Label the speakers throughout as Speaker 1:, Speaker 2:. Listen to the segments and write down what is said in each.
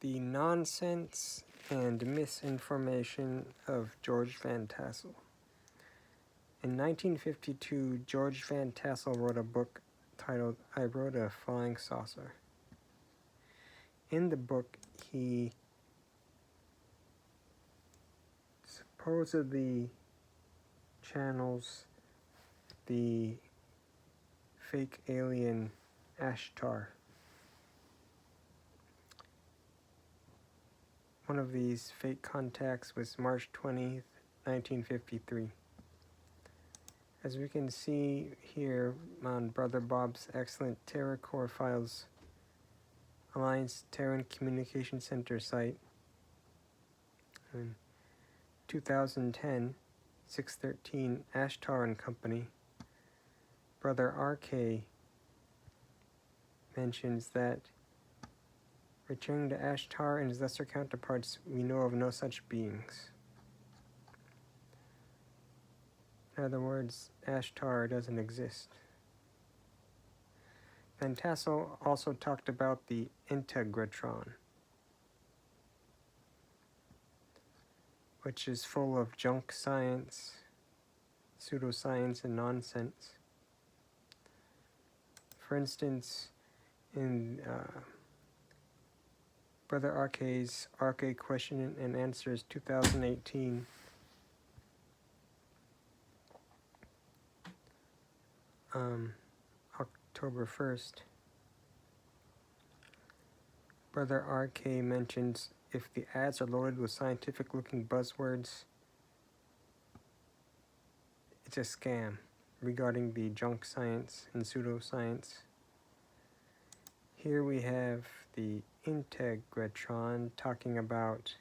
Speaker 1: The Nonsense and Misinformation of George Van Tassel. In 1952, George Van Tassel wrote a book titled I Wrote a Flying Saucer. In the book, he supposedly channels the fake alien Ashtar. One of these fake contacts was March 20th, 1953. As we can see here on Brother Bob's excellent Terror Core Files Alliance Terran Communication Center site, in 2010, 613 Ashtar and Company, Brother RK mentions that returning to Ashtar and his lesser counterparts, we know of no such beings. In other words, Ashtar doesn't exist. Van Tassel also talked about the Integratron, which is full of junk science, pseudoscience, and nonsense. For instance, in Brother RK's RK Question and Answers 2018, October 1st, Brother RK mentions if the ads are loaded with scientific-looking buzzwords, it's a scam regarding the junk science and pseudoscience. Here we have the Integratron talking about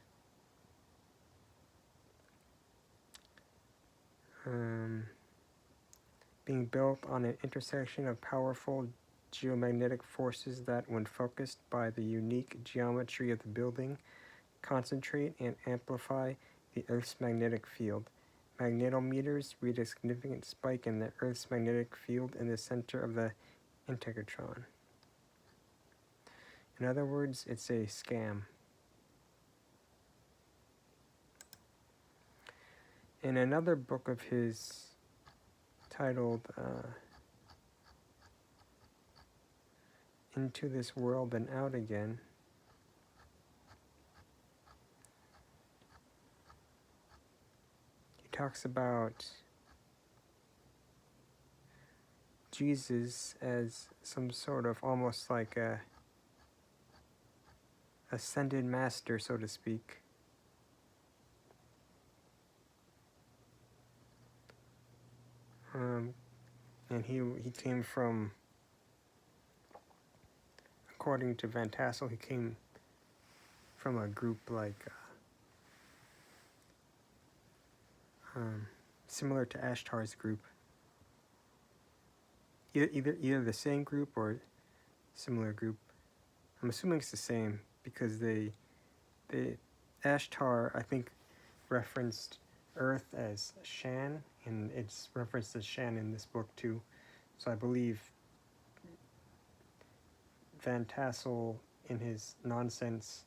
Speaker 1: being built on an intersection of powerful geomagnetic forces that, when focused by the unique geometry of the building, concentrate and amplify the Earth's magnetic field. Magnetometers read a significant spike in the Earth's magnetic field in the center of the Integratron. In other words, it's a scam. In another book of his titled Into This World and Out Again, he talks about Jesus as some sort of almost like a ascended master, so to speak. And he came from, according to Van Tassel, he came from a group like similar to Ashtar's group. Either the same group or similar group. I'm assuming it's the same because the Ashtar, I think, referenced Earth as Shan, and it's referenced as Shan in this book too. So I believe Van Tassel, in his nonsense,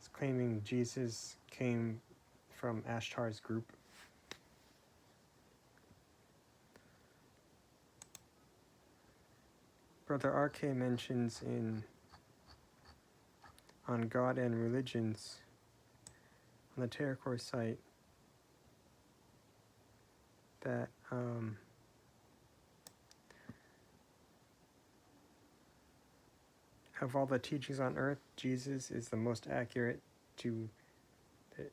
Speaker 1: is claiming Jesus came from Ashtar's group. Brother RK mentions on God and Religions on the Terror Core site that of all the teachings on earth, Jesus is the most accurate to the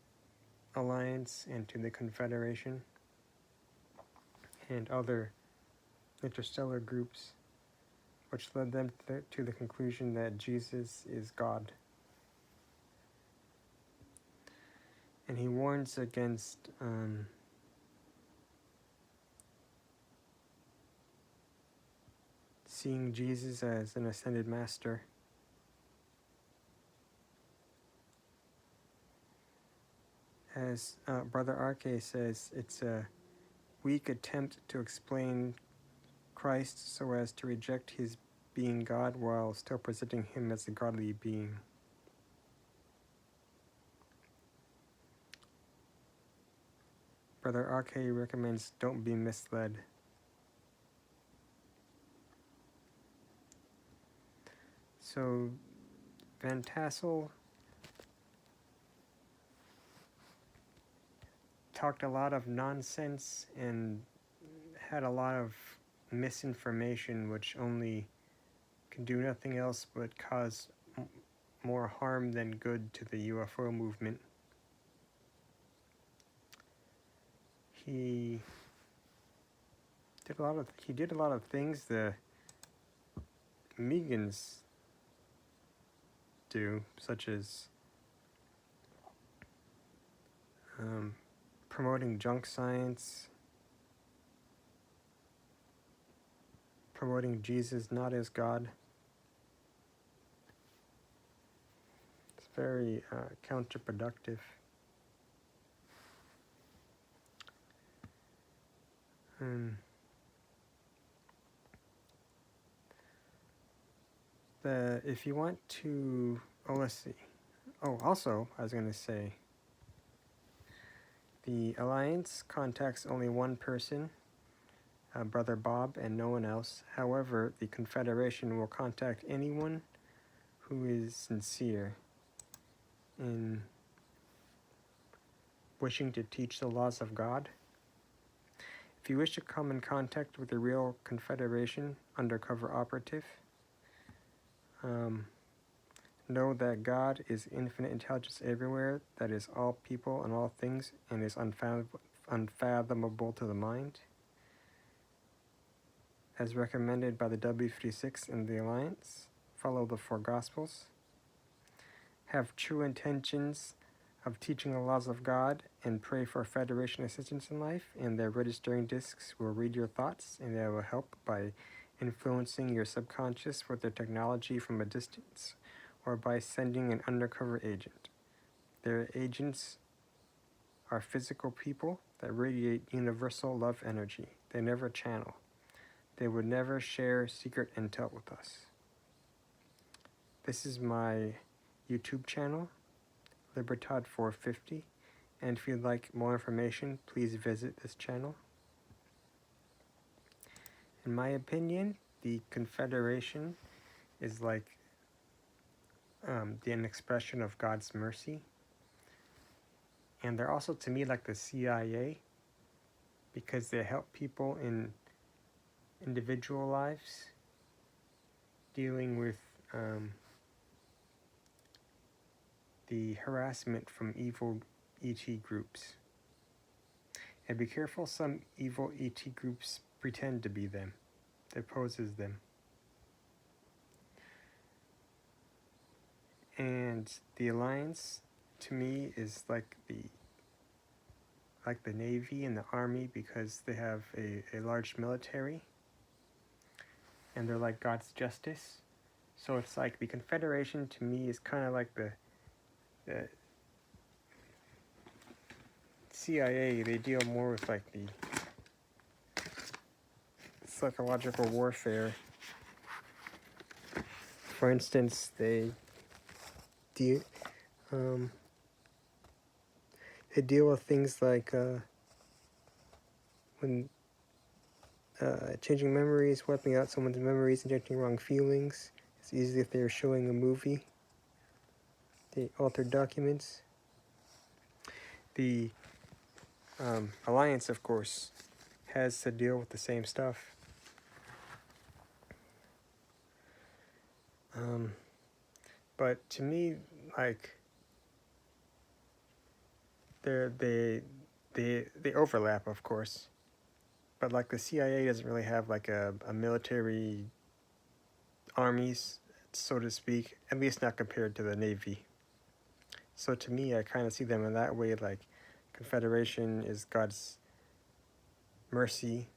Speaker 1: Alliance and to the Confederation and other interstellar groups, which led them to the conclusion that Jesus is God. And he warns against seeing Jesus as an ascended master. As Brother RK says, it's a weak attempt to explain Christ so as to reject his being God while still presenting him as a godly being. Brother RK recommends don't be misled. So Van Tassel talked a lot of nonsense and had a lot of misinformation, which only can do nothing else but cause more harm than good to the UFO movement. He did a lot of things the Omegans do, such as promoting junk science, promoting Jesus not as God. It's very counterproductive. If you want to, let's see. Also, I was going to say, the Alliance contacts only one person, Brother Bob, and no one else. However, the Confederation will contact anyone who is sincere in wishing to teach the laws of God. If you wish to come in contact with a real Confederation undercover operative, know that God is infinite intelligence everywhere, that is all people and all things, and is unfathomable to the mind. As recommended by the W56 and the Alliance, follow the four Gospels. Have true intentions of teaching the laws of God, and pray for Federation assistance in life, and their registering discs will read your thoughts, and they will help by influencing your subconscious with their technology from a distance, or by sending an undercover agent. Their agents are physical people that radiate universal love energy. They never channel. They would never share secret intel with us. This is my YouTube channel, Libertad450, and if you'd like more information, please visit this channel. In my opinion, the Confederation is like an expression of God's mercy. And they're also, to me, like the CIA, because they help people in individual lives dealing with the harassment from evil ET groups. And be careful, some evil ET groups pretend to be them. They pose as them. And the Alliance, to me, is like the Navy and the Army, because they have a large military, and they're like God's justice. So it's like the Confederation, to me, is kind of like the CIA. They deal more with like the psychological warfare. For instance, they deal with things like when changing memories, wiping out someone's memories, injecting wrong feelings. It's easy if they're showing a movie. They alter documents. The Alliance, of course, has to deal with the same stuff. But to me, like, they overlap, of course. But like the CIA doesn't really have like a military armies, so to speak, at least not compared to the Navy. So to me, I kind of see them in that way, like Confederation is God's mercy,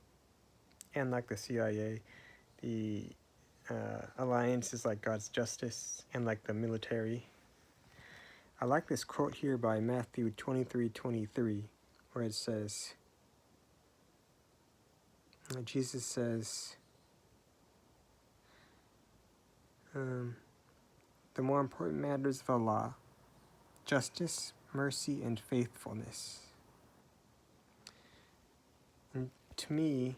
Speaker 1: and like the CIA, the Alliance is like God's justice, and like the military. I like this quote here by Matthew 23:23, where it says, Jesus says, the more important matters of Allah, justice, mercy, and faithfulness. to me,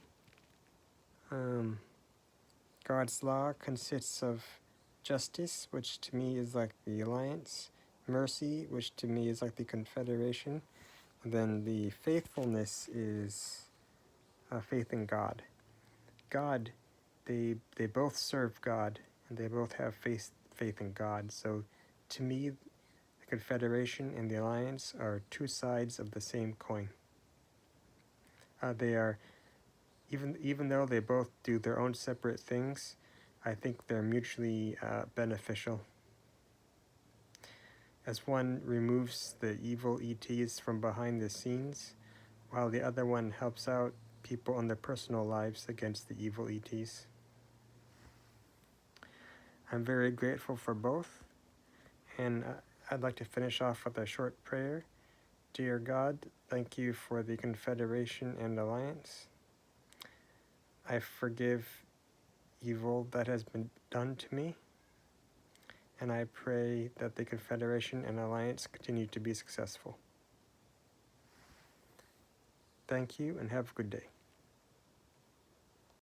Speaker 1: God's law consists of justice, which to me is like the alliance, mercy, which to me is like the confederation, and then the faithfulness is faith in God. God, they both serve God, and they both have faith in God. So to me, the confederation and the alliance are two sides of the same coin. They are, even though they both do their own separate things, I think they're mutually beneficial. As one removes the evil ETs from behind the scenes, while the other one helps out people in their personal lives against the evil ETs. I'm very grateful for both, and I'd like to finish off with a short prayer. Dear God, thank you for the Confederation and Alliance. I forgive evil that has been done to me, and I pray that the Confederation and Alliance continue to be successful. Thank you, and have a good day.